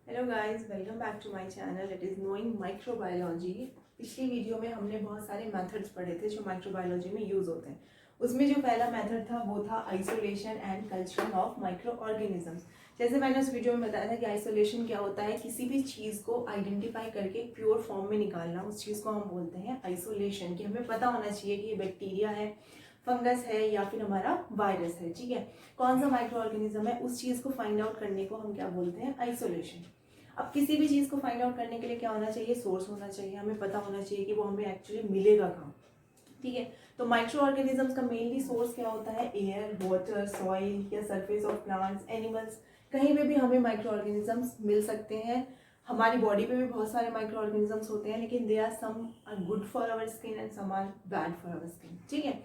Hello guys, welcome back to my channel. It is knowing microbiology. पिछली video में हमने बहुत सारे मेथड्स पढ़े थे जो माइक्रोबायोलॉजी में यूज़ होते हैं। उसमें जो पहला मेथड था वो था isolation and culturing of micro organisms. जैसे मैंने उस वीडियो में बताया था कि आइसोलेशन क्या होता है, किसी भी चीज़ को आइडेंटिफाई करके प्योर फॉर्म में निकालना, उस चीज़ को हम बोलते हैं आइसोलेशन। कि हमें पता होना चाहिए कि ये बैक्टीरिया है, फंगस है या फिर हमारा वायरस है। ठीक है, कौन सा माइक्रो ऑर्गेनिज्म है, उस चीज़ को फाइंड आउट करने को हम क्या बोलते हैं, आइसोलेशन। अब किसी भी चीज़ को फाइंड आउट करने के लिए क्या होना चाहिए, सोर्स होना चाहिए। हमें पता होना चाहिए कि वो हमें एक्चुअली मिलेगा कहाँ। ठीक है, तो माइक्रो ऑर्गेनिजम्स का मेनली सोर्स क्या होता है, एयर, वाटर, सॉइल या सरफेस ऑफ प्लांट्स, एनिमल्स। कहीं पे भी हमें माइक्रो ऑर्गेनिजम्स मिल सकते हैं। हमारी बॉडी पे भी बहुत सारे माइक्रो ऑर्गेनिजम्स होते हैं, लेकिन they are some are good for our skin and some are bad for our skin. ठीक है,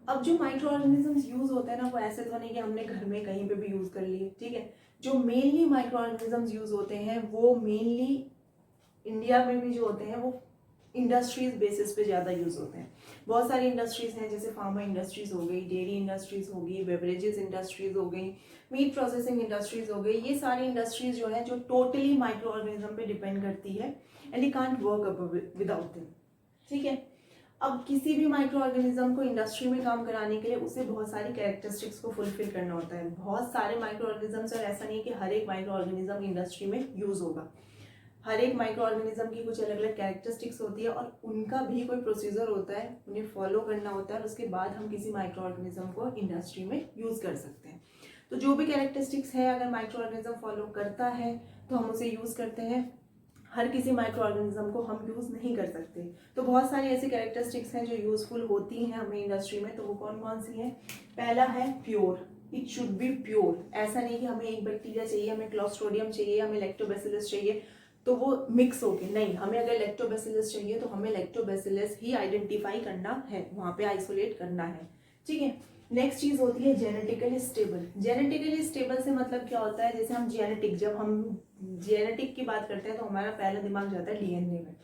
अब जो माइक्रो ऑर्गेनिजम्स यूज होते हैं ना, वो ऐसे तो नहीं कि हमने घर में कहीं पे भी यूज कर लिए। ठीक है, जो मेनली माइक्रो ऑर्गेनिजम्स यूज होते हैं वो मेनली इंडिया में भी जो होते हैं वो इंडस्ट्रीज बेसिस पे ज़्यादा यूज होते हैं। बहुत सारी इंडस्ट्रीज हैं, जैसे फार्मा इंडस्ट्रीज हो गई, डेयरी इंडस्ट्रीज हो गई, बेवरेजेस इंडस्ट्रीज हो गई, मीट प्रोसेसिंग इंडस्ट्रीज हो गई। ये सारी इंडस्ट्रीज जो है जो टोटली माइक्रो ऑर्गेनिज्म पे डिपेंड करती है and you can't work up without them. ठीक है, अब किसी भी माइक्रो ऑर्गेनिज्म को इंडस्ट्री में काम कराने के लिए उसे बहुत सारी कैरेक्टरिस्टिक्स को फुलफिल करना होता है। बहुत सारे माइक्रो ऑर्गेनिजम्स, और ऐसा नहीं है कि हर एक माइक्रो ऑर्गेनिज्म इंडस्ट्री में यूज होगा। हर एक माइक्रो ऑर्गेनिज्म की कुछ अलग अलग कैरेक्टरिस्टिक्स होती है और उनका भी कोई प्रोसीजर होता है, उन्हें फॉलो करना होता है और उसके बाद हम किसी माइक्रो ऑर्गेनिज्म को इंडस्ट्री में यूज कर सकते हैं। तो जो भी कैरेक्टरिस्टिक्स है, अगर माइक्रो ऑर्गेनिज्म फॉलो करता है तो हम उसे यूज करते हैं। हर किसी माइक्रो ऑर्गेनिज्म को हम यूज नहीं कर सकते। तो बहुत सारी ऐसी कैरेक्टरिस्टिक्स हैं जो यूजफुल होती हैं हमें इंडस्ट्री में। तो वो कौन कौन सी हैं? पहला है pure. It should be pure. ऐसा नहीं कि हमें एक बैक्टीरिया चाहिए, हमें क्लोस्ट्रोडियम चाहिए, हमें लैक्टोबैसिलस चाहिए तो वो मिक्स होके नहीं। हमें अगर लैक्टोबैसिलस चाहिए तो हमें लैक्टोबैसिलस ही आइडेंटिफाई करना है, वहां पे आइसोलेट करना है। ठीक है, नेक्स्ट चीज होती है जेनेटिकली स्टेबल। जेनेटिकली स्टेबल से मतलब क्या होता है, जैसे हम जेनेटिक, जब हम जेनेटिक की बात करते हैं तो हमारा पहला दिमाग जाता है डीएनए में।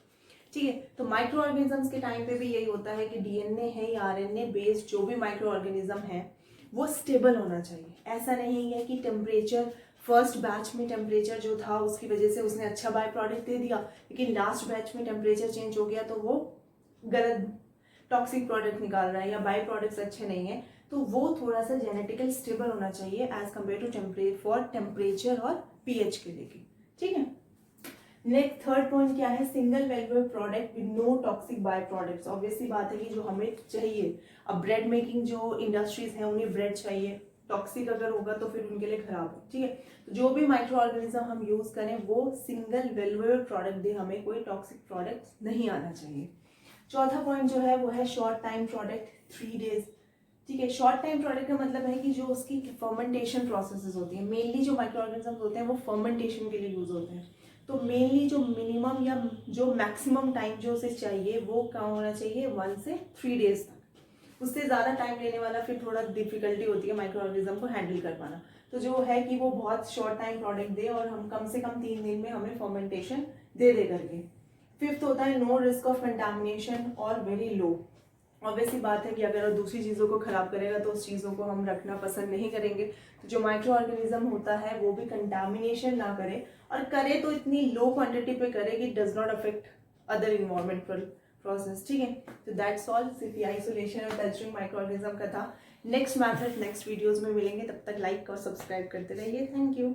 ठीक है, तो माइक्रो ऑर्गेनिजम्स के टाइम पे भी यही होता है कि डीएनए है या आरएनए बेस्ड जो भी माइक्रो ऑर्गेनिज्म है वो स्टेबल होना चाहिए। ऐसा नहीं है कि टेम्परेचर, फर्स्ट बैच में टेम्परेचर जो था उसकी वजह से उसने अच्छा बाय प्रोडक्ट दे दिया, लेकिन लास्ट बैच में टेम्परेचर चेंज हो गया तो वो गलत टॉक्सिक प्रोडक्ट निकाल रहा है या बाई प्रोडक्ट्स अच्छे नहीं है। तो वो थोड़ा सा जेनेटिकल स्टेबल होना चाहिए as compare to for temperature और पीएच के लेके। ठीक है, नेक्स्ट थर्ड पॉइंट क्या है, single valuable product with no toxic by products. Obviously बात है कि जो हमें चाहिए, अब ब्रेड मेकिंग जो इंडस्ट्रीज हैं उन्हें ब्रेड चाहिए, टॉक्सिक अगर होगा तो फिर उनके लिए खराब है। ठीक है, तो जो भी माइक्रो ऑर्गेनिज्म हम यूज करें वो सिंगल वैल्यूएबल प्रोडक्ट दे, हमें कोई टॉक्सिक प्रोडक्ट नहीं आना चाहिए। चौथा पॉइंट जो है वो है शॉर्ट टाइम प्रोडक्ट, 3 डेज। ठीक है, शॉर्ट टाइम प्रोडक्ट का मतलब है कि जो उसकी फर्मेंटेशन प्रोसेसेस होती है, मेनली जो माइक्रो ऑर्गेनिज्म होते हैं वो फर्मेंटेशन के लिए यूज होते हैं। तो मेनली जो मिनिमम या जो मैक्सिमम टाइम जो उसे चाहिए वो क्या होना चाहिए, 1 से 3 डेज तक। उससे ज़्यादा टाइम लेने वाला फिर थोड़ा डिफिकल्टी होती है माइक्रो ऑर्गेनिज्म को हैंडल कर पाना। तो जो है कि वो बहुत शॉर्ट टाइम प्रोडक्ट दे और हम कम से कम 3 दिन में हमें फर्मेंटेशन दे करके। फिफ्थ होता है नो रिस्क ऑफ कंटामिनेशन और वेरी लो। ऑब्वियसली बात है कि अगर दूसरी चीज़ों को खराब करेगा तो उस चीज़ों को हम रखना पसंद नहीं करेंगे। तो जो माइक्रो ऑर्गेनिज्म होता है वो भी कंटामिनेशन ना करे, और करे तो इतनी लो क्वांटिटी पे करे कि does not affect other environmental process. ठीक है, तो दैट्स ऑल। सिर्फ ये आइसोलेशन और कल्चरिंग माइक्रो ऑर्गेनिज्म का था। नेक्स्ट मैथड नेक्स्ट वीडियोज में मिलेंगे, तब तक लाइक और सब्सक्राइब करते रहिए। Thank you.